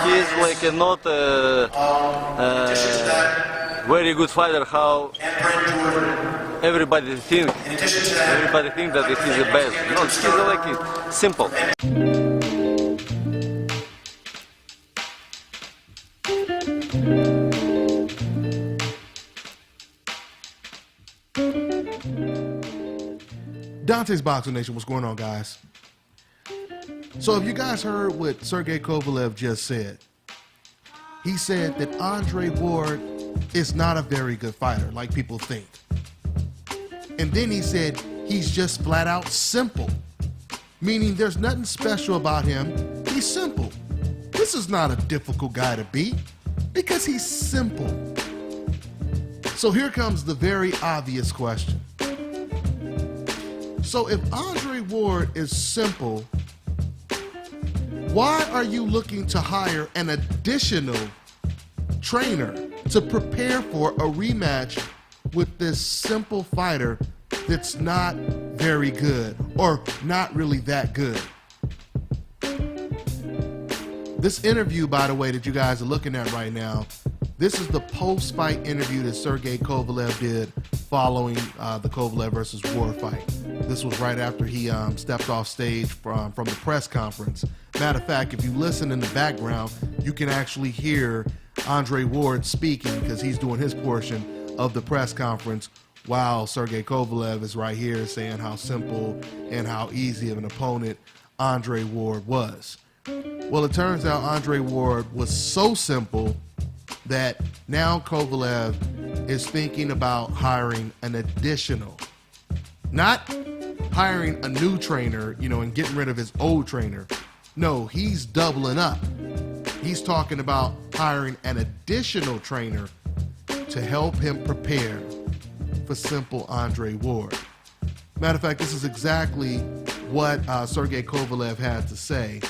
he is like not a very good fighter. How everybody think that he is the best. No, he's like it. Simple. Dante's Boxing Nation, what's going on, guys? So if you guys heard what Sergey Kovalev just said, he said that Andre Ward is not a very good fighter like people think. And then he said he's just flat out simple, meaning there's nothing special about him. He's simple. This is not a difficult guy to beat because he's simple. So here comes the very obvious question. So if Andre Ward is simple, why are you looking to hire an additional trainer to prepare for a rematch with this simple fighter that's not very good or not really that good? This interview, by the way, that you guys are looking at right now, this is the post-fight interview that Sergey Kovalev did following the Kovalev versus Ward fight. This was right after he stepped off stage from the press conference. Matter of fact, if you listen in the background, you can actually hear Andre Ward speaking because he's doing his portion of the press conference while Sergey Kovalev is right here saying how simple and how easy of an opponent Andre Ward was. Well, it turns out Andre Ward was so simple that now Kovalev is thinking about hiring an additional, not hiring a new trainer, and getting rid of his old trainer. No, he's doubling up. He's talking about hiring an additional trainer to help him prepare for simple Andre Ward. Matter of fact, this is exactly what Sergey Kovalev had to say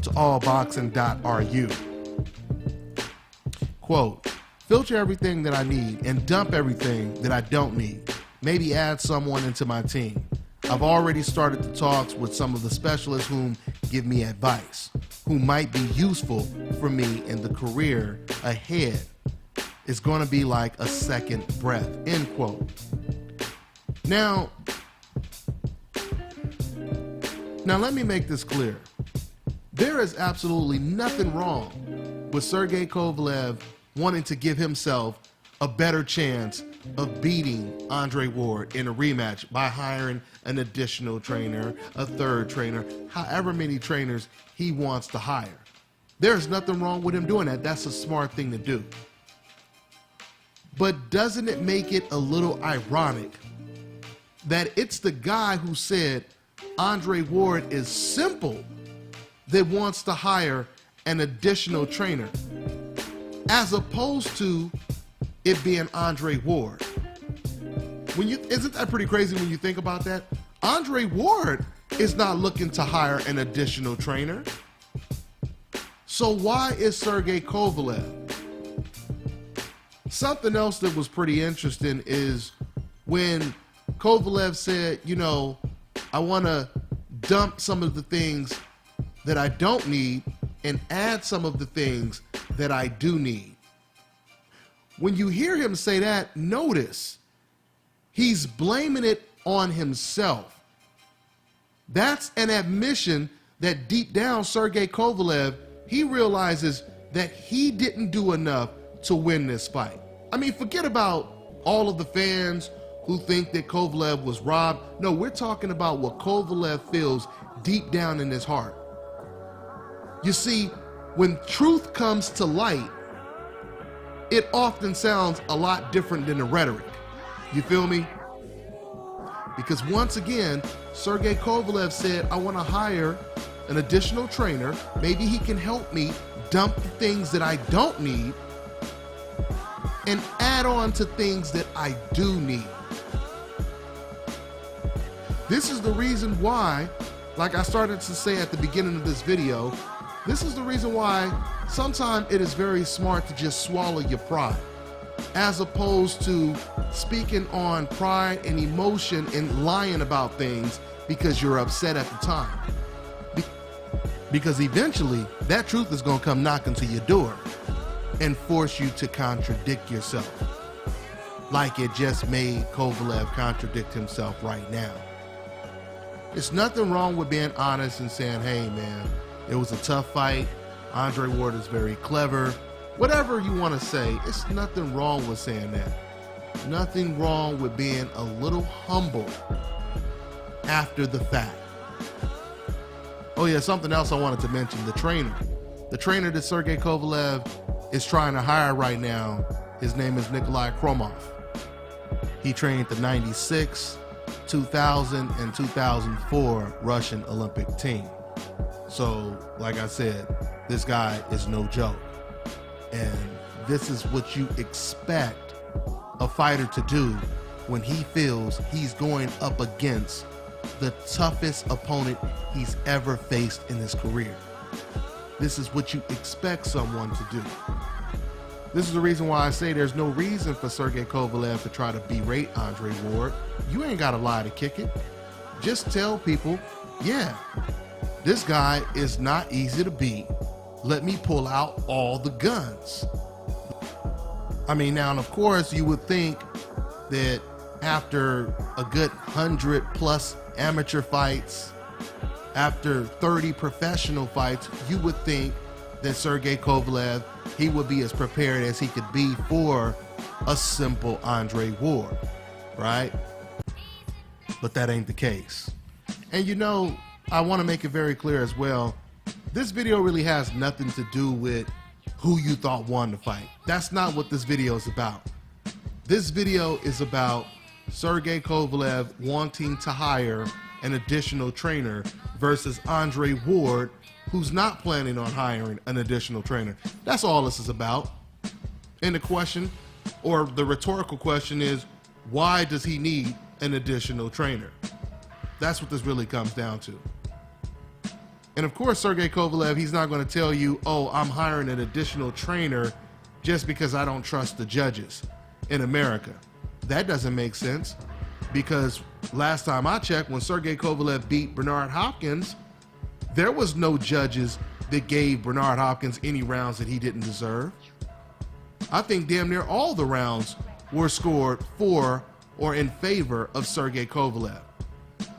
to allboxing.ru. Quote, filter everything that I need and dump everything that I don't need. Maybe add someone into my team. I've already started the talks with some of the specialists whom give me advice, who might be useful for me in the career ahead. It's going to be like a second breath, end quote. Now let me make this clear. There is absolutely nothing wrong with Sergey Kovalev wanting to give himself a better chance of beating Andre Ward in a rematch by hiring an additional trainer, a third trainer, however many trainers he wants to hire. There's nothing wrong with him doing that. That's a smart thing to do. But doesn't it make it a little ironic that it's the guy who said Andre Ward is simple that wants to hire an additional trainer, as opposed to it being Andre Ward? Isn't that pretty crazy when you think about that? Andre Ward is not looking to hire an additional trainer. So why is Sergey Kovalev? Something else that was pretty interesting is when Kovalev said, I want to dump some of the things that I don't need and add some of the things that I do need. When you hear him say that, notice he's blaming it on himself. That's an admission that deep down Sergey Kovalev, he realizes that he didn't do enough to win this fight. I mean, forget about all of the fans who think that Kovalev was robbed. No, we're talking about what Kovalev feels deep down in his heart. You see, when truth comes to light, it often sounds a lot different than the rhetoric. You feel me? Because once again, Sergey Kovalev said, I want to hire an additional trainer. Maybe he can help me dump the things that I don't need and add on to things that I do need. This is the reason why, like I started to say at the beginning of this video, this is the reason why sometimes it is very smart to just swallow your pride, as opposed to speaking on pride and emotion and lying about things because you're upset at the time. Because eventually that truth is going to come knocking to your door and force you to contradict yourself, like it just made Kovalev contradict himself right now. There's nothing wrong with being honest and saying, hey man, it was a tough fight. Andre Ward is very clever. Whatever you want to say, it's nothing wrong with saying that. Nothing wrong with being a little humble after the fact. Oh yeah, something else I wanted to mention, the trainer. The trainer that Sergey Kovalev is trying to hire right now, his name is Nikolai Kromov. He trained the 96, 2000, and 2004 Russian Olympic team. So, like I said, this guy is no joke. And this is what you expect a fighter to do when he feels he's going up against the toughest opponent he's ever faced in his career. This is what you expect someone to do. This is the reason why I say there's no reason for Sergey Kovalev to try to berate Andre Ward. You ain't got to lie to kick it. Just tell people, yeah, this guy is not easy to beat. Let me pull out all the guns. I mean, now, and of course, you would think that after a good 100+ amateur fights, after 30 professional fights, you would think that Sergey Kovalev, he would be as prepared as he could be for a simple Andre Ward, right? But that ain't the case. And you know, I want to make it very clear as well, this video really has nothing to do with who you thought won the fight. That's not what this video is about. This video is about Sergey Kovalev wanting to hire an additional trainer versus Andre Ward, who's not planning on hiring an additional trainer. That's all this is about. And the question, or the rhetorical question is, why does he need an additional trainer? That's what this really comes down to. And of course, Sergey Kovalev, he's not going to tell you, oh, I'm hiring an additional trainer just because I don't trust the judges in America. That doesn't make sense, because last time I checked, when Sergey Kovalev beat Bernard Hopkins, there was no judges that gave Bernard Hopkins any rounds that he didn't deserve. I think damn near all the rounds were scored for or in favor of Sergey Kovalev.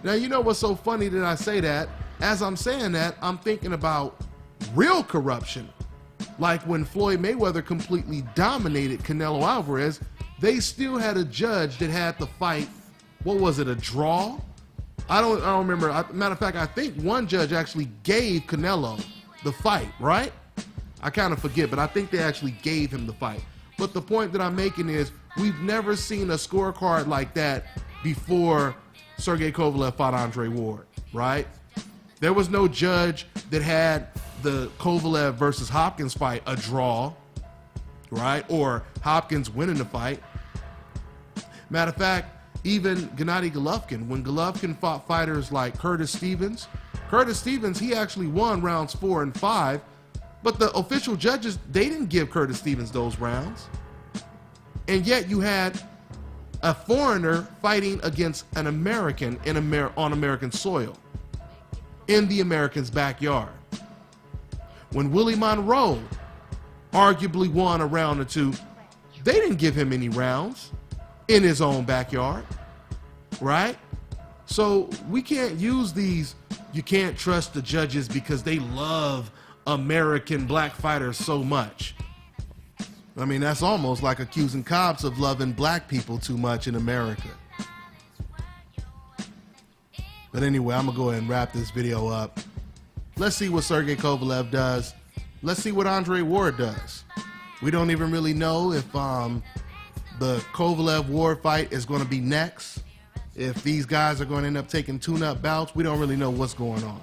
Now, you know what's so funny that I say that? As I'm saying that, I'm thinking about real corruption. Like when Floyd Mayweather completely dominated Canelo Alvarez, they still had a judge that had the fight, what was it, a draw? I don't remember. Matter of fact, I think one judge actually gave Canelo the fight, right? I kind of forget, but I think they actually gave him the fight. But the point that I'm making is, we've never seen a scorecard like that before Sergey Kovalev fought Andre Ward, right? There was no judge that had the Kovalev versus Hopkins fight a draw, right? Or Hopkins winning the fight. Matter of fact, even Gennady Golovkin, when Golovkin fought fighters like Curtis Stevens, he actually won rounds 4 and 5, but the official judges, they didn't give Curtis Stevens those rounds. And yet you had a foreigner fighting against an American on American soil, in the American's backyard. When Willie Monroe arguably won a round or two, they didn't give him any rounds in his own backyard, right? So we can't use these, you can't trust the judges because they love American black fighters so much. I mean, that's almost like accusing cops of loving black people too much in America. But anyway, I'm gonna go ahead and wrap this video up. Let's see what Sergey Kovalev does. Let's see what Andre Ward does. We don't even really know if the Kovalev-Ward fight is going to be next. If these guys are going to end up taking tune-up bouts, we don't really know what's going on.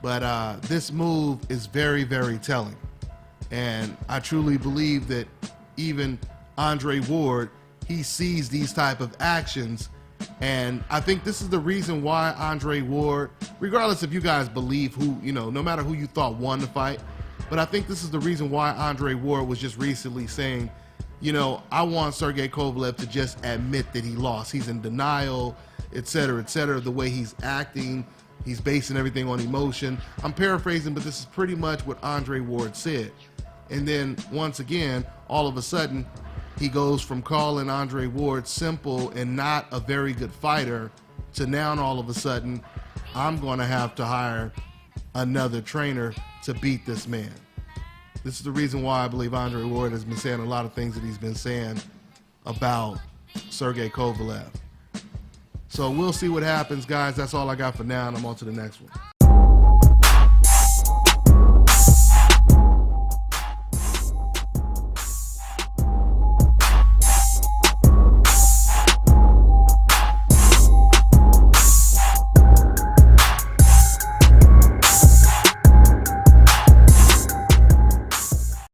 But this move is very, very telling. And I truly believe that even Andre Ward, he sees these type of actions. And I think this is the reason why Andre Ward, regardless if you guys believe who, you know, no matter who you thought won the fight, but I think this is the reason why Andre Ward was just recently saying, you know, I want Sergey Kovalev to just admit that he lost. He's in denial, et cetera, the way he's acting. He's basing everything on emotion. I'm paraphrasing, but this is pretty much what Andre Ward said. And then once again, all of a sudden, he goes from calling Andre Ward simple and not a very good fighter to now all of a sudden, I'm going to have to hire another trainer to beat this man. This is the reason why I believe Andre Ward has been saying a lot of things that he's been saying about Sergey Kovalev. So we'll see what happens, guys. That's all I got for now, and I'm on to the next one.